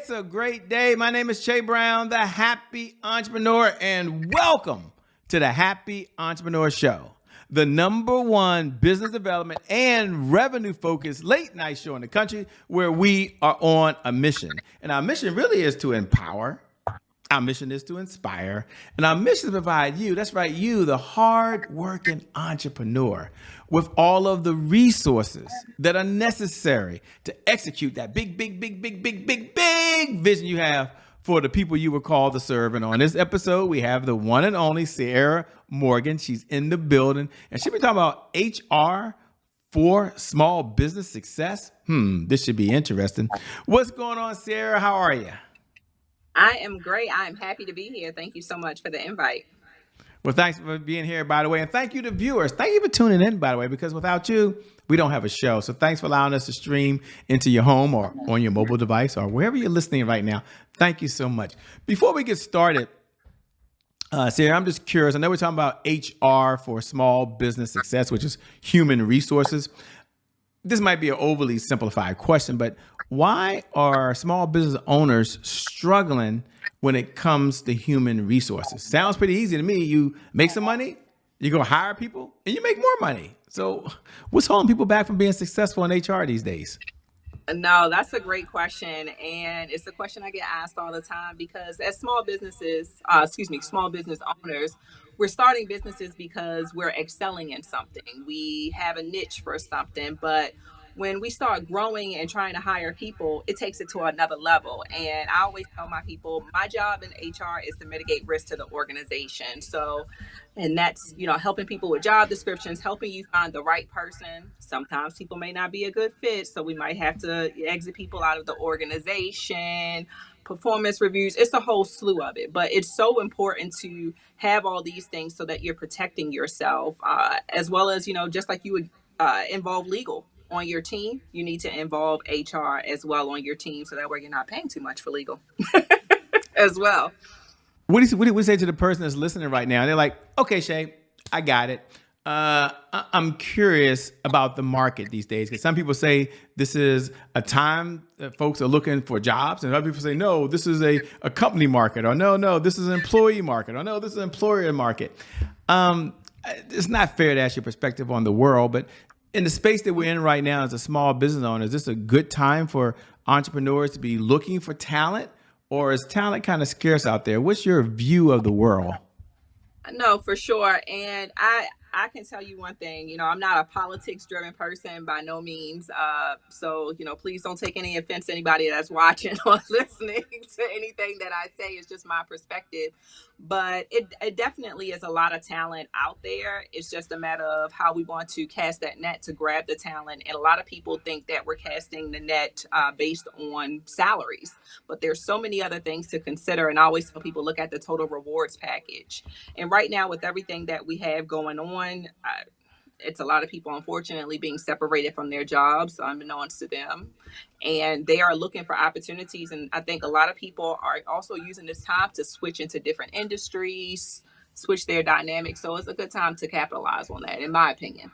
It's a great day. My name is Che Brown, the Happy Entrepreneur, and welcome to the Happy Entrepreneur Show, the #1 business development and revenue-focused late-night show in the country where we are on a mission. And our mission really is to empower. Our mission is to inspire, and our mission is to provide you, that's right, you, the hard-working entrepreneur, with all of the resources that are necessary to execute that big vision you have for the people you were called to serve. And on this episode, we have the one and only Sarah Morgan. She's in the building, and she'll be talking about HR for small business success. This should be interesting. What's going on, Sarah? How are you? I am great. I am happy to be here. Thank you so much for the invite. Well, thanks for being here, by the way. And thank you to viewers. Thank you for tuning in, by the way, because without you, we don't have a show. So thanks for allowing us to stream into your home or on your mobile device or wherever you're listening right now. Thank you so much. Before we get started, Sarah, I'm just curious. I know we're talking about HR for small business success, which is human resources. This might be an overly simplified question, but why are small business owners struggling when it comes to human resources? Sounds pretty easy to me. You make some money, you go hire people, and you make more money. So what's holding people back from being successful in HR these days? No, that's a great question. And it's a question I get asked all the time because as small business owners, we're starting businesses because we're excelling in something. We have a niche for something, but when we start growing and trying to hire people, it takes it to another level. And I always tell my people, my job in HR is to mitigate risk to the organization. So, and that's, helping people with job descriptions, helping you find the right person. Sometimes people may not be a good fit, so we might have to exit people out of the organization, performance reviews. It's a whole slew of it, but it's so important to have all these things so that you're protecting yourself, as well as, just like you would involve legal on your team, you need to involve HR as well on your team, so that way you're not paying too much for legal as well. What do you say to the person that's listening right now? They're like, okay, Shay, I got it. I'm curious about the market these days, because some people say this is a time that folks are looking for jobs, and other people say, no, this is a company market, or no, this is an employee market, or no, this is an employer market. It's not fair to ask your perspective on the world, but in the space that we're in right now as a small business owner, is this a good time for entrepreneurs to be looking for talent, or is talent kind of scarce out there? What's your view of the world? No, for sure. And I can tell you one thing, I'm not a politics driven person by no means. So, please don't take any offense to anybody that's watching or listening to anything that I say. It's just my perspective. But it definitely is a lot of talent out there. It's just a matter of how we want to cast that net to grab the talent. And a lot of people think that we're casting the net based on salaries. But there's so many other things to consider. And I always tell people, look at the total rewards package. And right now, with everything that we have going on, it's a lot of people, unfortunately, being separated from their jobs, unbeknownst to them. And they are looking for opportunities. And I think a lot of people are also using this time to switch into different industries, switch their dynamics. So it's a good time to capitalize on that, in my opinion.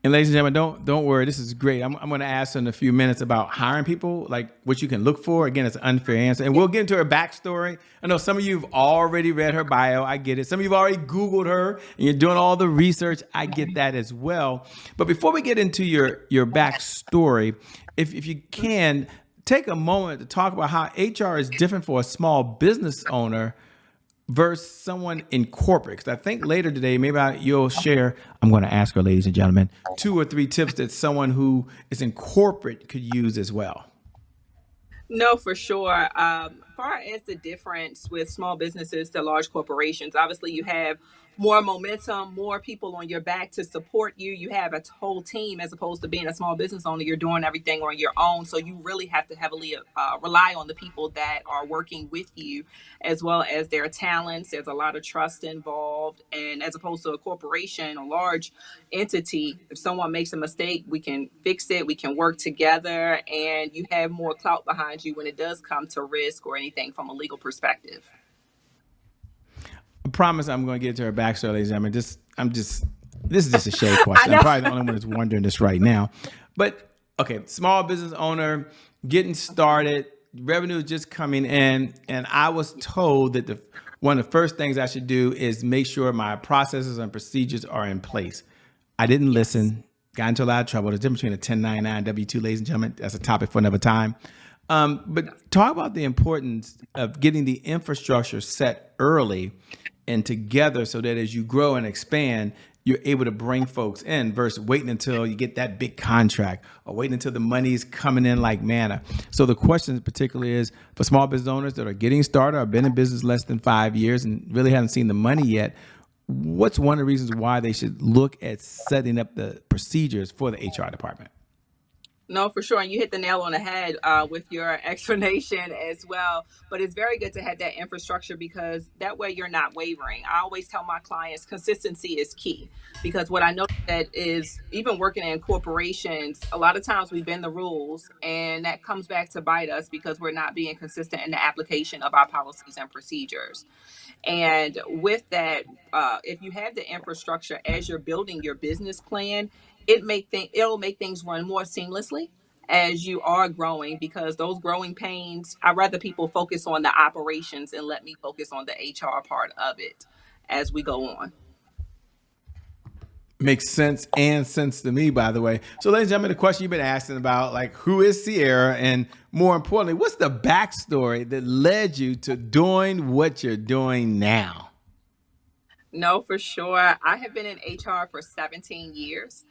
And ladies and gentlemen, don't worry. This is great. I'm going to ask in a few minutes about hiring people, like what you can look for. Again, it's an unfair answer. And we'll get into her backstory. I know some of you have already read her bio. I get it. Some of you have already Googled her and you're doing all the research. I get that as well. But before we get into your backstory, if you can, take a moment to talk about how HR is different for a small business owner versus someone in corporate. Because I think later today, maybe you'll share, I'm going to ask her, ladies and gentlemen, 2 or 3 tips that someone who is in corporate could use as well. No, for sure. Far as the difference with small businesses to large corporations, obviously you have more momentum, more people on your back to support you. You have a whole team, as opposed to being a small business owner. You're doing everything on your own. So you really have to heavily rely on the people that are working with you, as well as their talents. There's a lot of trust involved. And as opposed to a corporation, a large entity, if someone makes a mistake, we can fix it. We can work together, and you have more clout behind you when it does come to risk or anything from a legal perspective. I promise I'm going to get to her backstory, ladies and gentlemen. This is just a shade question. I'm probably the only one that's wondering this right now. But okay, small business owner, getting started, revenue is just coming in, and I was told that one of the first things I should do is make sure my processes and procedures are in place. I didn't Yes. listen, got into a lot of trouble. The difference between a 1099 W-2, ladies and gentlemen, that's a topic for another time. Yes. But talk about the importance of getting the infrastructure set early and together so that as you grow and expand, you're able to bring folks in versus waiting until you get that big contract or waiting until the money's coming in like manna. So the question particularly is for small business owners that are getting started or been in business less than 5 years and really haven't seen the money yet, what's one of the reasons why they should look at setting up the procedures for the HR department? No, for sure. And you hit the nail on the head with your explanation as well. But it's very good to have that infrastructure because that way you're not wavering. I always tell my clients consistency is key because what I know that is even working in corporations, a lot of times we bend the rules and that comes back to bite us because we're not being consistent in the application of our policies and procedures. And with that, if you have the infrastructure as you're building your business plan, it'll make things run more seamlessly as you are growing because those growing pains, I'd rather people focus on the operations and let me focus on the HR part of it as we go on. Makes sense to me, by the way. So, ladies and gentlemen, the question you've been asking about, like, who is Sierra? And more importantly, what's the backstory that led you to doing what you're doing now? No, for sure. I have been in HR for 17 years.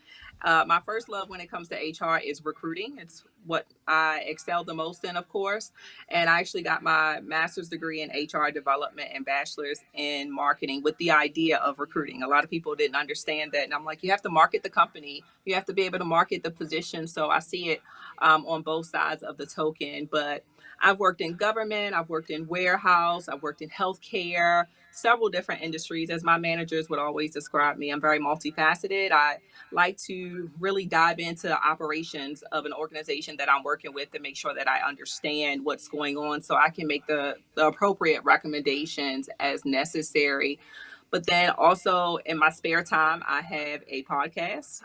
My first love when it comes to HR is recruiting. It's what I excel the most in, of course. And I actually got my master's degree in HR development and bachelor's in marketing with the idea of recruiting. A lot of people didn't understand that. And I'm like, you have to market the company, you have to be able to market the position. So I see it on both sides of the token. But I've worked in government, I've worked in warehouse, I've worked in healthcare, several different industries. As my managers would always describe me, I'm very multifaceted. I like to really dive into the operations of an organization that I'm working with to make sure that I understand what's going on so I can make the appropriate recommendations as necessary. But then also in my spare time, I have a podcast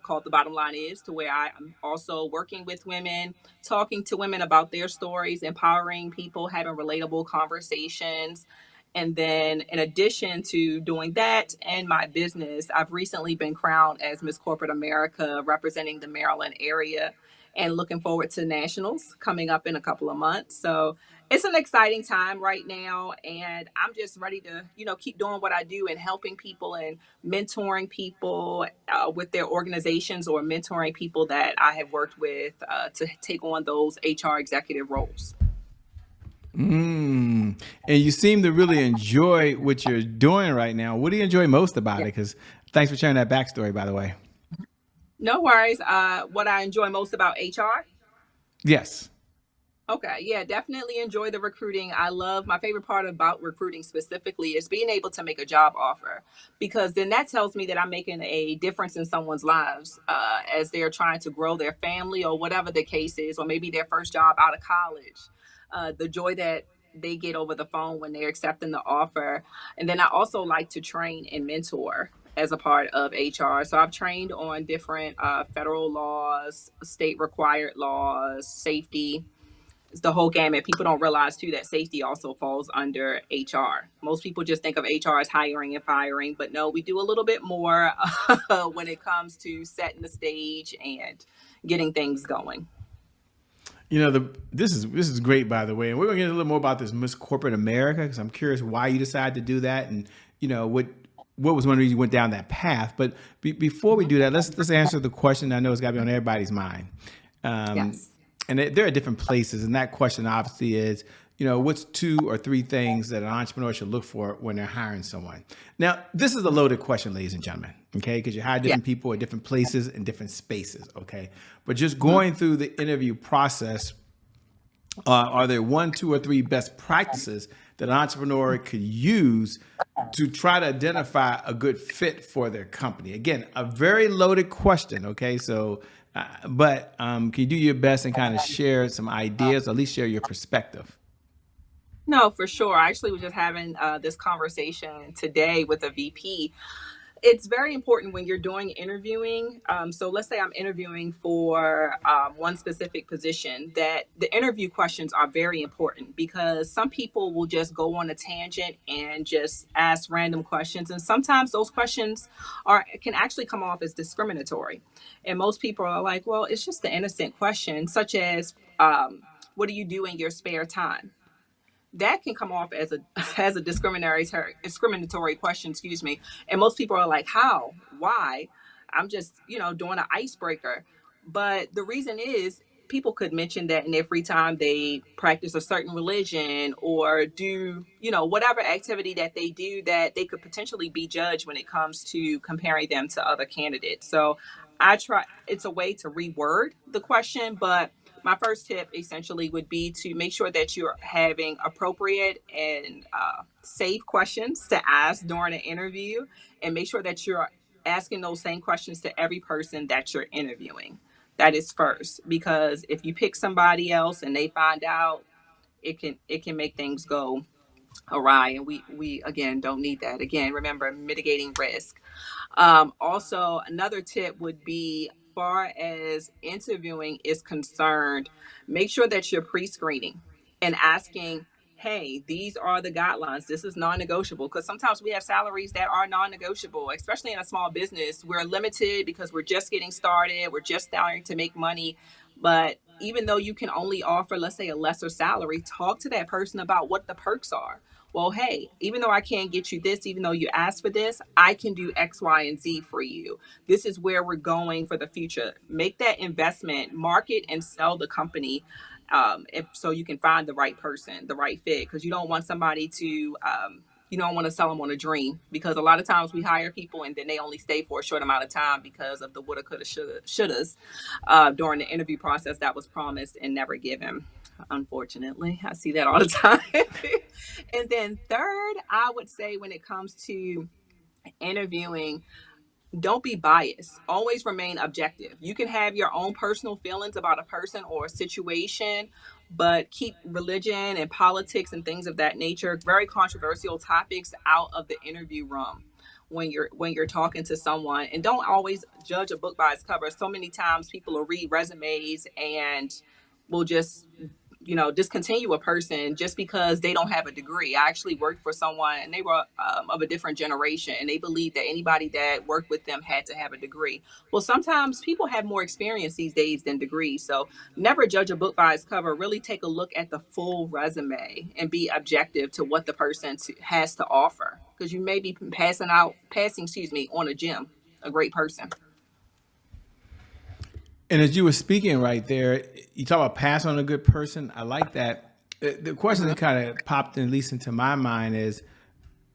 called The Bottom Line Is, to where I am also working with women, talking to women about their stories, empowering people, having relatable conversations. And then, in addition to doing that and my business, I've recently been crowned as Miss Corporate America representing the Maryland area and looking forward to nationals coming up in a couple of months. So it's an exciting time right now. And I'm just ready to, keep doing what I do and helping people and mentoring people with their organizations or mentoring people that I have worked with to take on those HR executive roles. And you seem to really enjoy what you're doing right now. What do you enjoy most about it? Because thanks for sharing that backstory, by the way. No worries. What I enjoy most about HR. Yes. Okay, yeah, definitely enjoy the recruiting. I love my favorite part about recruiting specifically is being able to make a job offer because then that tells me that I'm making a difference in someone's lives as they're trying to grow their family or whatever the case is, or maybe their first job out of college. The joy that they get over the phone when they're accepting the offer. And then I also like to train and mentor as a part of HR. So I've trained on different federal laws, state required laws, safety. It's the whole gamut. People don't realize too that safety also falls under HR. Most people just think of HR as hiring and firing, but no, we do a little bit more when it comes to setting the stage and getting things going. This is great, by the way, and we're gonna get a little more about this Miss Corporate America because I'm curious why you decided to do that, and what was one of the reasons you went down that path. But before we do that, let's answer the question I know it's got to be on everybody's mind. Um, Yes. and there are different places, and that question obviously is, what's two or three things that an entrepreneur should look for when they're hiring someone? Now, this is a loaded question, ladies and gentlemen, okay? Because you hire Yeah. different people at different places and different spaces, okay? But just going through the interview process, are there one, two, or three best practices that an entrepreneur could use to try to identify a good fit for their company? Again, a very loaded question, okay? So, but can you do your best and kind of share some ideas, or at least share your perspective? No, for sure. I actually was just having this conversation today with a VP. It's very important when you're doing interviewing. So let's say I'm interviewing for one specific position, that the interview questions are very important, because some people will just go on a tangent and just ask random questions. And sometimes those questions can actually come off as discriminatory. And most people are like, well, it's just an innocent question, such as, what do you do in your spare time? That can come off as a as a discriminatory question, excuse me. And most people are like, how, why? I'm just, doing an icebreaker. But the reason is, people could mention that in their free time they practice a certain religion, or do, whatever activity that they do, that they could potentially be judged when it comes to comparing them to other candidates. So I try, it's a way to reword the question. But my first tip essentially would be to make sure that you're having appropriate and safe questions to ask during an interview, and make sure that you're asking those same questions to every person that you're interviewing. That is first, because if you pick somebody else and they find out, it can make things go awry, and we again don't need that. Again, remember, mitigating risk. Also, another tip would be, far as interviewing is concerned, make sure that you're pre-screening and asking, hey, these are the guidelines. This is non-negotiable. Because sometimes we have salaries that are non-negotiable, especially in a small business. We're limited because we're just getting started. We're just starting to make money. But even though you can only offer, let's say, a lesser salary, talk to that person about what the perks are. Well, hey, even though I can't get you this, even though you asked for this, I can do X, Y, and Z for you. This is where we're going for the future. Make that investment, market and sell the company, so you can find the right person, the right fit, because you don't want somebody to. You don't want to sell them on a dream, because a lot of times we hire people and then they only stay for a short amount of time because of the woulda, coulda, shouldas during the interview process that was promised and never given. Unfortunately, I see that all the time. And then third, I would say, when it comes to interviewing, don't be biased. Always remain objective. You can have your own personal feelings about a person or a situation, but keep religion and politics and things of that nature, very controversial topics, out of the interview room when you're talking to someone. And don't always judge a book by its cover. So many times people will read resumes and will just, discontinue a person just because they don't have a degree. I actually worked for someone, and they were of a different generation, and they believed that anybody that worked with them had to have a degree. Well, sometimes people have more experience these days than degrees. So never judge a book by its cover. Really take a look at the full resume and be objective to what the person has to offer, because you may be passing, excuse me, on a gem, a great person. And as you were speaking right there, you talk about pass on a good person. I like that. The question that Hmm. kind of popped in, at least into my mind, is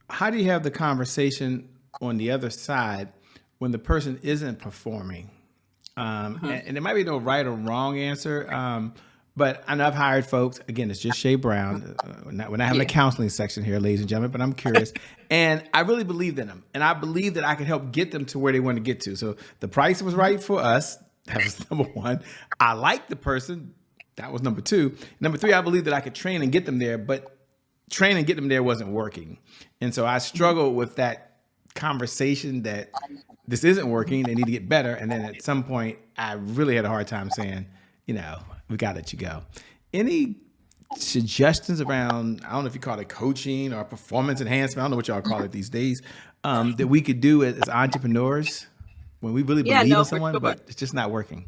how do you have the conversation on the other side when the person isn't performing? Hmm. And there might be no right or wrong answer. But I know I've hired folks. Again, it's just Shay Brown. We're not having a Yeah. counseling section here, ladies and gentlemen, but I'm curious. And I really believed in them. And I believe that I could help get them to where they want to get to. So the price was right for us. That was number one. I liked the person. That was number two. Number three, I believe that I could train and get them there, but train and get them there wasn't working. And so I struggled with that conversation that this isn't working. They need to get better. And then at some point, I really had a hard time saying, we got to let you go. Any suggestions around, I don't know if you call it coaching or performance enhancement, I don't know what y'all call it these days, that we could do as entrepreneurs when we really Yeah, believe in no, for someone, sure. but it's just not working?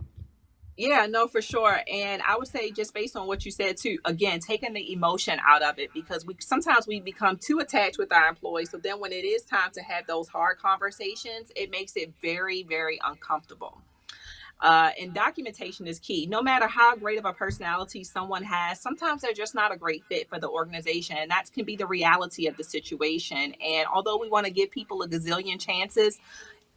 Yeah, no, for sure. And I would say, just based on what you said too, again, taking the emotion out of it, because we become too attached with our employees. So then when it is time to have those hard conversations, it makes it very, very uncomfortable. And documentation is key. No matter how great of a personality someone has, sometimes they're just not a great fit for the organization. And that can be the reality of the situation. And although we want to give people a gazillion chances,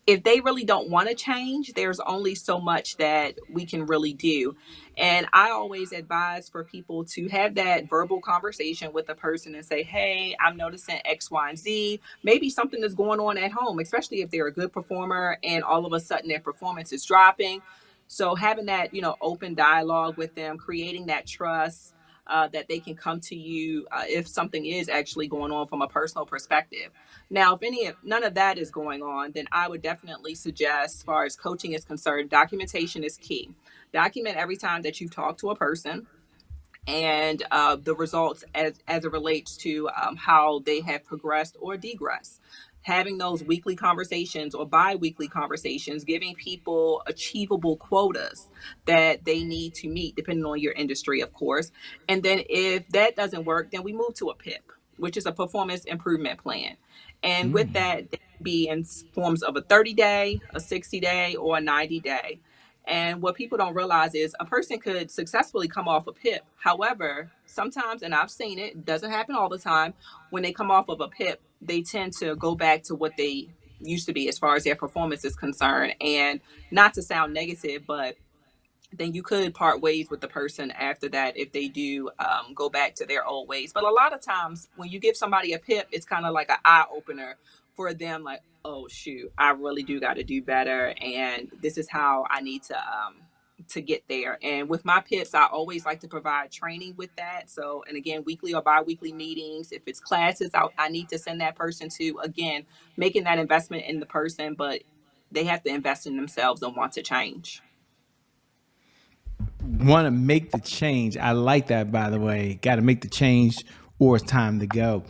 if they really don't want to change, there's only so much that we can really do. And I always advise for people to have that verbal conversation with a person and say, hey, I'm noticing X, Y, and Z. Maybe something is going on at home, especially if they're a good performer and all of a sudden their performance is dropping. So having that, open dialogue with them, creating that trust, that they can come to you if something is actually going on from a personal perspective. Now, if none of that is going on, then I would definitely suggest, as far as coaching is concerned, documentation is key. Document every time that you talk to a person, and the results as it relates to how they have progressed or degressed. Having those weekly conversations or bi-weekly conversations, giving people achievable quotas that they need to meet, depending on your industry, of course. And then if that doesn't work, then we move to a PIP, which is a performance improvement plan. And with that, they can be in forms of a 30-day, a 60-day, or a 90-day. And what people don't realize is a person could successfully come off a PIP. However, sometimes, and I've seen it, it doesn't happen all the time, when they come off of a PIP, they tend to go back to what they used to be as far as their performance is concerned. And not to sound negative, but then you could part ways with the person after that if they do go back to their old ways. But a lot of times when you give somebody a PIP, it's kind of like an eye opener for them, like, oh shoot, I really do got to do better, and this is how I need to get there. And with my PIPs, I always like to provide training with that. So, and again, weekly or bi-weekly meetings. If it's classes, I need to send that person to, again, making that investment in the person, but they have to invest in themselves and want to change. Want to make the change. I like that, by the way. Got to make the change or it's time to go.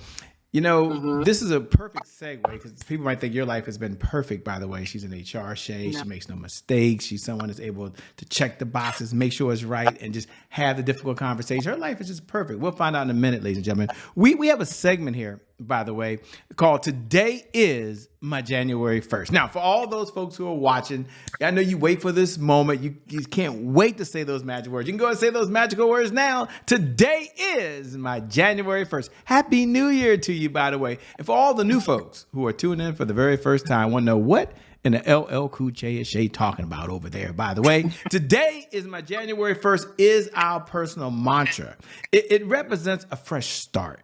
You know, this is a perfect segue because people might think your life has been perfect, by the way. She's an HR shade. No. She makes no mistakes. She's someone that's able to check the boxes, make sure it's right, and just have the difficult conversation. Her life is just perfect. We'll find out in a minute, ladies and gentlemen. We have a segment here, by the way, called Today is My January 1st. Now, for all those folks who are watching, I know you wait for this moment. You can't wait to say those magic words. You can go and say those magical words now. Today is my January 1st. Happy New Year to you, by the way. And for all the new folks who are tuning in for the very first time, want to know what in the LL Cool J is Shay talking about over there, by the way. Today is my January 1st is our personal mantra. It represents a fresh start.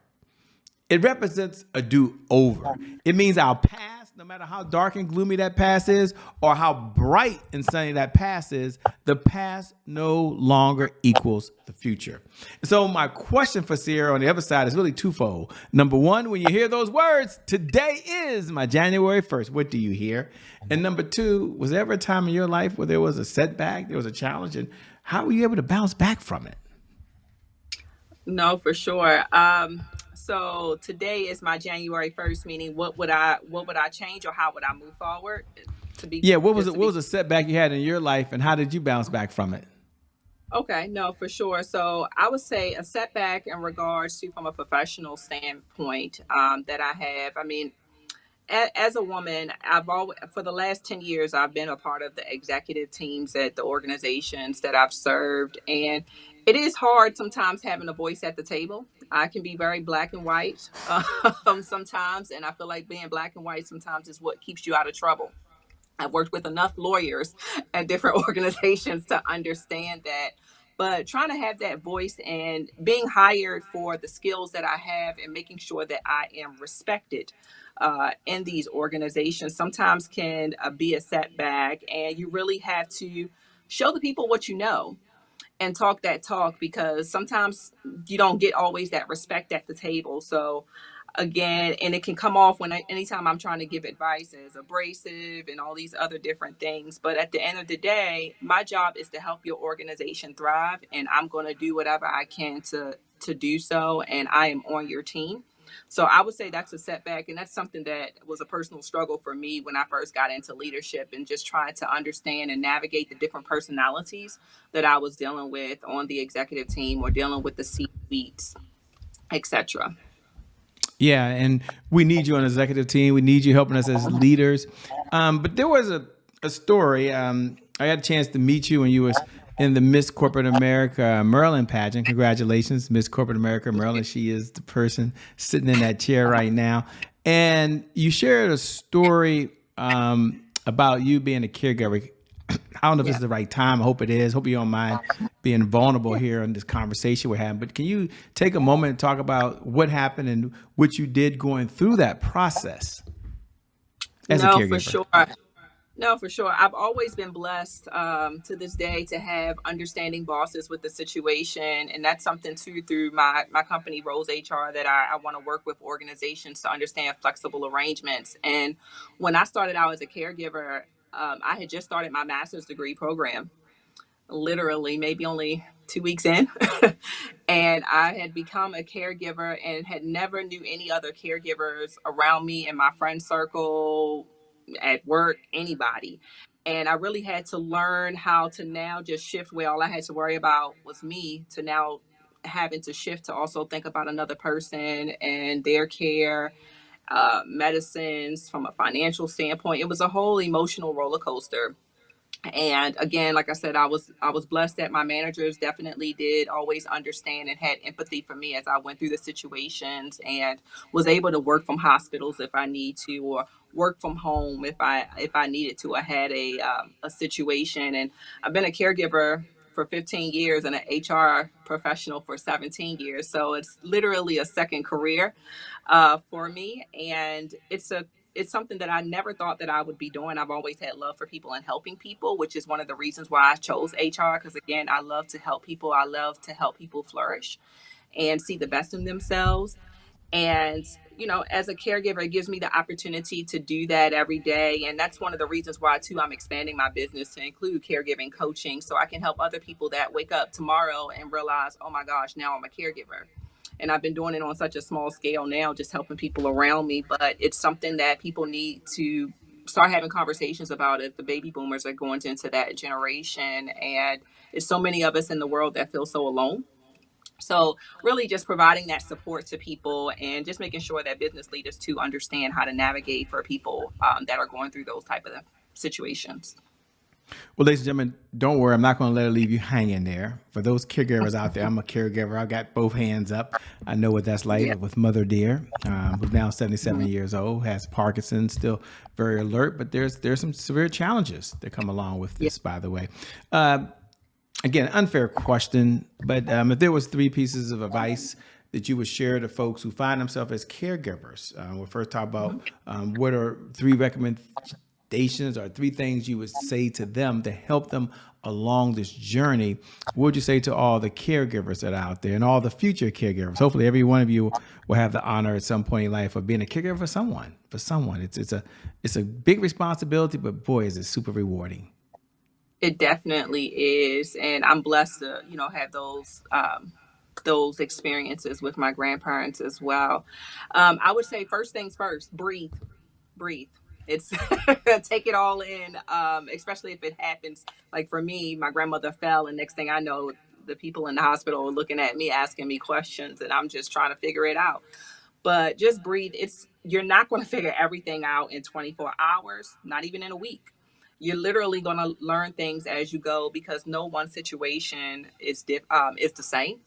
It represents a do-over. It means our past, no matter how dark and gloomy that past is, or how bright and sunny that past is, the past no longer equals the future. So my question for Sierra on the other side is really twofold. Number one, when you hear those words, today is my January 1st, what do you hear? And number two, was there ever a time in your life where there was a setback, there was a challenge, and how were you able to bounce back from it? No, for sure. So today is my January 1st, meaning what would I change, or how would I move forward? What was a setback you had in your life, and how did you bounce back from it? Okay, no, for sure. So I would say a setback in regards to, from a professional standpoint, that I have. I mean, as a woman, I've always, for the last 10 years, I've been a part of the executive teams at the organizations that I've served. And it is hard sometimes having a voice at the table. I can be very black and white sometimes. And I feel like being black and white sometimes is what keeps you out of trouble. I've worked with enough lawyers at different organizations to understand that. But trying to have that voice and being hired for the skills that I have and making sure that I am respected in these organizations sometimes can be a setback. And you really have to show the people what you know and talk that talk, because sometimes you don't get always that respect at the table. So again, and it can come off anytime I'm trying to give advice as abrasive and all these other different things. But at the end of the day, my job is to help your organization thrive, and I'm going to do whatever I can to do so. And I am on your team. So I would say that's a setback, and that's something that was a personal struggle for me when I first got into leadership, and just trying to understand and navigate the different personalities that I was dealing with on the executive team or dealing with the C-suites, etc. Yeah, and we need you on the executive team. We need you helping us as leaders. But there was a story. I had a chance to meet you when you was in the Miss Corporate America Maryland pageant. Congratulations, Miss Corporate America Maryland. She is the person sitting in that chair right now. And you shared a story about you being a caregiver. I don't know if this is the right time. I hope it is. Hope you don't mind being vulnerable here in this conversation we're having. But can you take a moment and talk about what happened and what you did going through that process as a caregiver? No, for sure. No, for sure. I've always been blessed to this day to have understanding bosses with the situation. And that's something too through my company, Rose HR, that I want to work with organizations to understand flexible arrangements. And when I started out as a caregiver, I had just started my master's degree program, literally maybe only 2 weeks in. And I had become a caregiver and had never knew any other caregivers around me in my friend circle, at work, anybody. And I really had to learn how to now just shift where all I had to worry about was me to now having to shift to also think about another person and their care, medicines from a financial standpoint. It was a whole emotional roller coaster. And again, like I said, I was blessed that my managers definitely did always understand and had empathy for me as I went through the situations, and was able to work from hospitals if I need to, or work from home if I needed to. I had a situation, and I've been a caregiver for 15 years and an HR professional for 17 years, so it's literally a second career for me. And it's something that I never thought that I would be doing. I've always had love for people and helping people, which is one of the reasons why I chose HR. Because again, I love to help people. I love to help people flourish and see the best in themselves. And as a caregiver, it gives me the opportunity to do that every day. And that's one of the reasons why too I'm expanding my business to include caregiving coaching, so I can help other people that wake up tomorrow and realize, oh my gosh, now I'm a caregiver. And I've been doing it on such a small scale now, just helping people around me. But it's something that people need to start having conversations about it. The baby boomers are going into that generation, and there's so many of us in the world that feel so alone. So really just providing that support to people, and just making sure that business leaders too understand how to navigate for people that are going through those type of situations. Well, ladies and gentlemen, don't worry. I'm not going to let it leave you hanging there. For those caregivers out there, I'm a caregiver. I got both hands up. I know what that's like Yeah. with Mother Dear, who's now 77 Mhm. years old, has Parkinson's, still very alert. But there's some severe challenges that come along with Yeah. this, by the way. Uh, Again, unfair question, but if there was three pieces of advice that you would share to folks who find themselves as caregivers, we'll first talk about Mhm. what are three recommendations or three things you would say to them to help them along this journey. What would you say to all the caregivers that are out there and all the future caregivers? Hopefully, every one of you will have the honor at some point in life of being a caregiver for someone. For someone, it's a big responsibility, but boy, is it super rewarding. It definitely is, and I'm blessed to have those experiences with my grandparents as well. I would say first things first, breathe, breathe. It's take it all in, especially if it happens. Like for me, my grandmother fell, and next thing I know, the people in the hospital are looking at me, asking me questions, and I'm just trying to figure it out. But just breathe. It's You're not going to figure everything out in 24 hours, not even in a week. You're literally going to learn things as you go, because no one situation is the same,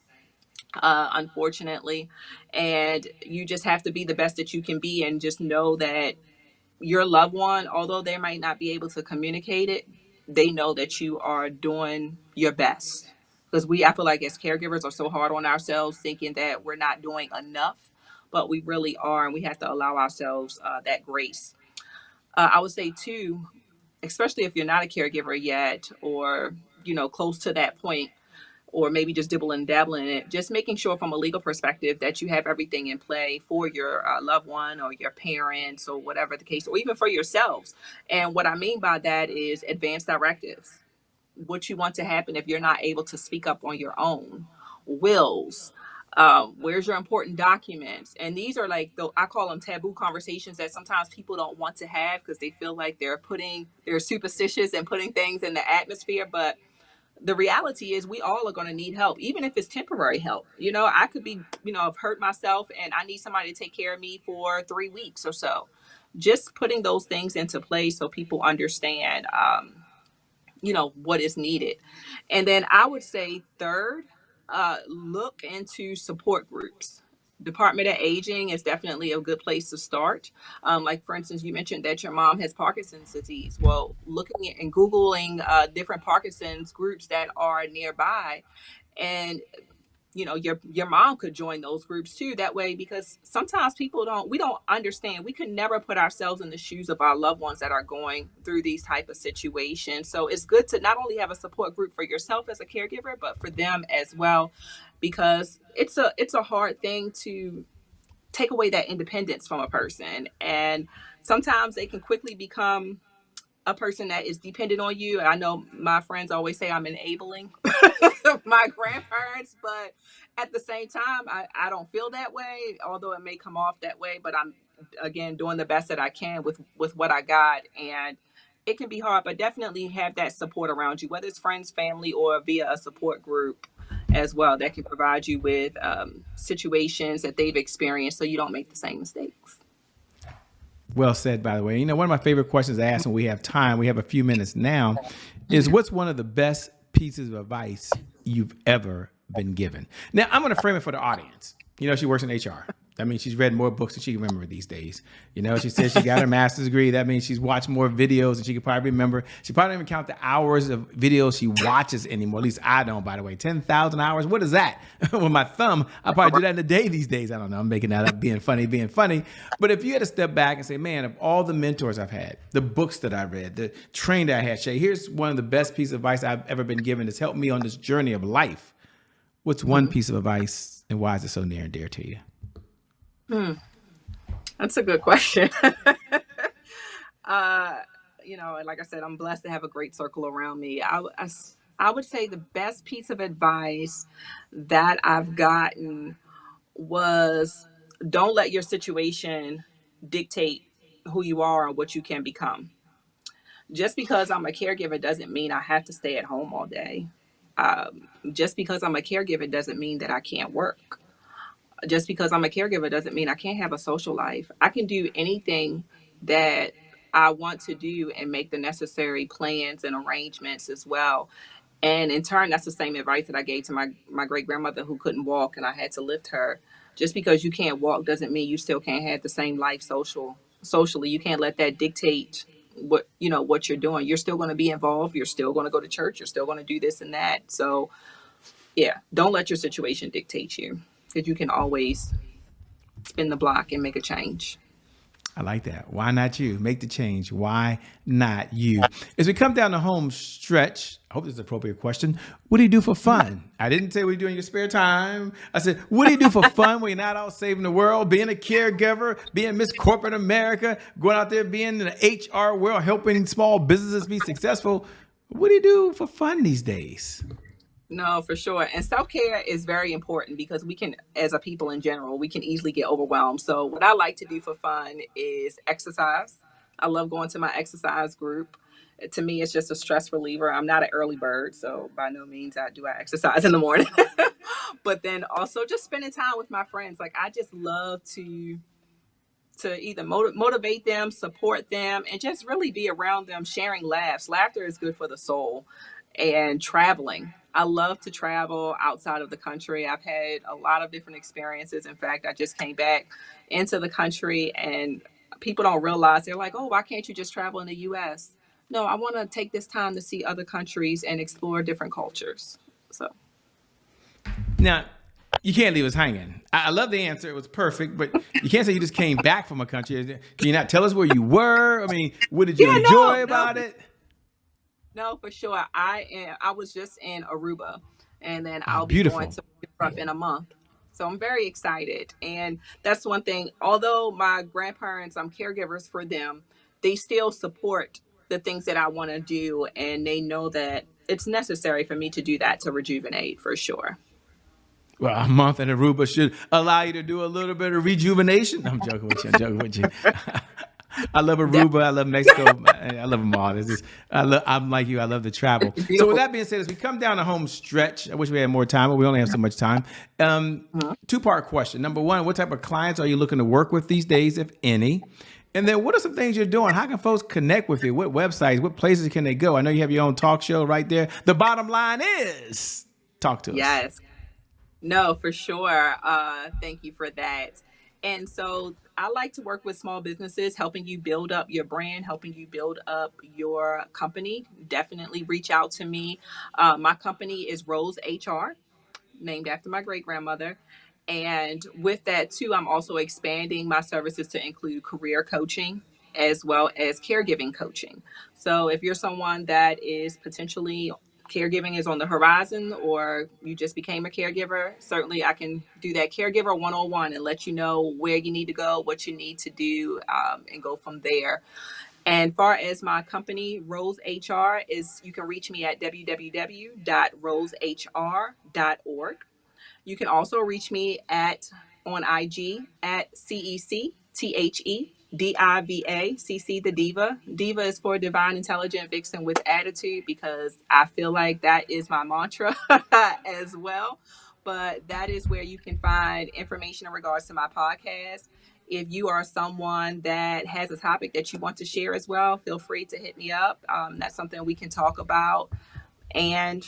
unfortunately. And you just have to be the best that you can be, and just know that your loved one, although they might not be able to communicate it, they know that you are doing your best. Because I feel like as caregivers are so hard on ourselves, thinking that we're not doing enough, but we really are, and we have to allow ourselves that grace. I would say too, especially if you're not a caregiver yet, or close to that point, or maybe just dibble and dabble in it, just making sure from a legal perspective that you have everything in play for your loved one or your parents or whatever the case, or even for yourselves. And what I mean by that is advance directives, what you want to happen if you're not able to speak up on your own, wills. Where's your important documents? And these are like, I call them taboo conversations that sometimes people don't want to have, because they feel like they're superstitious and putting things in the atmosphere. But the reality is we all are going to need help, even if it's temporary help. I could be, I've hurt myself and I need somebody to take care of me for 3 weeks or so. Just putting those things into place so people understand, what is needed. And then I would say third, look into support groups. Department of Aging is definitely a good place to start. Like for instance, you mentioned that your mom has Parkinson's disease. Well, looking at and Googling different Parkinson's groups that are nearby, and your mom could join those groups too, that way, because sometimes we don't understand. We can never put ourselves in the shoes of our loved ones that are going through these type of situations. So it's good to not only have a support group for yourself as a caregiver, but for them as well, because it's a hard thing to take away that independence from a person, and sometimes they can quickly become a person that is dependent on you. I know my friends always say I'm enabling my grandparents, but at the same time, I don't feel that way, although it may come off that way. But I'm, again, doing the best that I can with what I got. And it can be hard, but definitely have that support around you, whether it's friends, family, or via a support group as well, that can provide you with situations that they've experienced so you don't make the same mistakes. Well said, by the way. One of my favorite questions to ask when we have time, we have a few minutes now, is what's one of the best pieces of advice you've ever been given? Now, I'm going to frame it for the audience. She works in HR. That means she's read more books than she can remember these days. She says she got her master's degree. That means she's watched more videos than she could probably remember. She probably don't even count the hours of videos she watches anymore. At least I don't, by the way. 10,000 hours. What is that? With my thumb, I probably do that in a day these days. I don't know. I'm making that up, being funny. But if you had to step back and say, man, of all the mentors I've had, the books that I read, the training that I had, Shay, here's one of the best pieces of advice I've ever been given that's helped me on this journey of life. What's one piece of advice, and why is it so near and dear to you? That's a good question. And like I said, I'm blessed to have a great circle around me. I would say the best piece of advice that I've gotten was, don't let your situation dictate who you are and what you can become. Just because I'm a caregiver doesn't mean I have to stay at home all day. Just because I'm a caregiver doesn't mean that I can't work. Just because I'm a caregiver doesn't mean I can't have a social life. I can do anything that I want to do and make the necessary plans and arrangements as well. And in turn, that's the same advice that I gave to my great grandmother who couldn't walk and I had to lift her. Just because you can't walk doesn't mean you still can't have the same life socially. You can't let that dictate what you're doing. You're still going to be involved. You're still going to go to church. You're still going to do this and that. So yeah, don't let your situation dictate you, because you can always spin the block and make a change. I like that. Why not you? Make the change. Why not you? As we come down the home stretch, I hope this is an appropriate question. What do you do for fun? I didn't say what you do in your spare time. I said, what do you do for fun when you're not out saving the world, being a caregiver, being Miss Corporate America, going out there being in the HR world, helping small businesses be successful? What do you do for fun these days? No, for sure. And self-care is very important, because we can, as a people in general, we can easily get overwhelmed. So what I like to do for fun is exercise. I love going to my exercise group. To me, it's just a stress reliever. I'm not an early bird, so by no means I exercise in the morning. But then also just spending time with my friends. Like, I just love to either motivate them, support them, and just really be around them, sharing laughs. Laughter is good for the soul. And traveling. I love to travel outside of the country. I've had a lot of different experiences. In fact, I just came back into the country, and people don't realize, they're like, oh, why can't you just travel in the US? No, I want to take this time to see other countries and explore different cultures. So, Now, you can't leave us hanging. I love the answer. It was perfect, but you can't say you just came back from a country. Can you not tell us where you were? I mean, what did you yeah, enjoy no, about no. it? No, for sure. I was just in Aruba, and then Oh, I'll be going beautiful. to Europe in a month. So I'm very excited. And that's one thing. Although my grandparents, I'm caregivers for them, they still support the things that I want to do, and they know that it's necessary for me to do that to rejuvenate, for sure. Well, a month in Aruba should allow you to do a little bit of rejuvenation. I'm joking with you. I'm joking with you. I love Aruba. I love Mexico. I love them all. I'm like you. I love to travel. Definitely So with beautiful. that being said, as we come down the home stretch, I wish we had more time, but we only have so much time. Mhm. Two-part question. Number one, what type of clients are you looking to work with these days, if any? And then what are some things you're doing? How can folks connect with you? What websites, what places can they go? I know you have your own talk show right there. The bottom line is, talk to us. Yes. No, for sure. Thank you for that. And so I like to work with small businesses, helping you build up your brand, helping you build up your company. Definitely reach out to me. My company is Rose HR. named after my great grandmother. And with that too, I'm also expanding my services to include career coaching as well as caregiving coaching. So if you're someone that is potentially caregiving is on the horizon, or you just became a caregiver, certainly I can do that caregiver 101 and let you know where you need to go, what you need to do, and go from there. And far as my company, Rose HR, is you can reach me at www.rosehr.org. You can also reach me at on IG at CECTHEDIVA, the Diva. Diva is for Divine Intelligent Vixen with Attitude, because I feel like that is my mantra as well. But that is where you can find information in regards to my podcast. If you are someone that has a topic that you want to share as well, feel free to hit me up. That's something we can talk about. And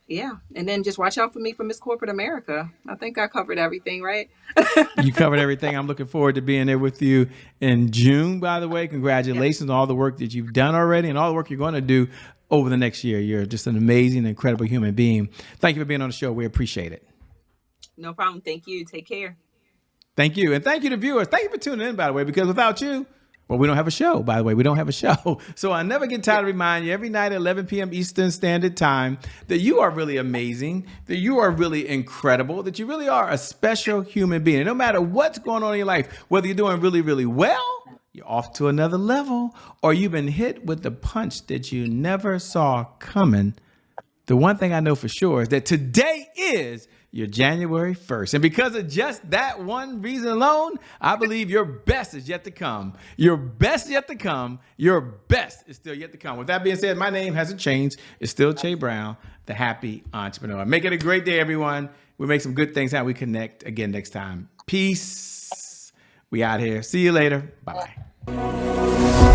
yeah, and then just watch out for me for Miss Corporate America. I think I covered everything, right? You covered everything. I'm looking forward to being there with you in June, by the way. Congratulations on all the work that you've done already and all the work you're going to do over the next year. You're just an amazing, incredible human being. Thank you for being on the show. We appreciate it. No problem. Thank you. Take care. Thank you. And thank you to viewers. Thank you for tuning in, by the way, because without you, well, we don't have a show, by the way. We don't have a show. So I never get tired of reminding you every night at 11 p.m. Eastern Standard Time that you are really amazing, that you are really incredible, that you really are a special human being. And no matter what's going on in your life, whether you're doing really, really well, you're off to another level, or you've been hit with the punch that you never saw coming, the one thing I know for sure is that today is your January 1st. And because of just that one reason alone, I believe your best is yet to come. Your best is yet to come. Your best is still yet to come. With that being said, my name hasn't changed. It's still Che Brown, the happy entrepreneur. Make it a great day, everyone. We make some good things. How we connect again next time. Peace. We out here. See you later. Bye-bye.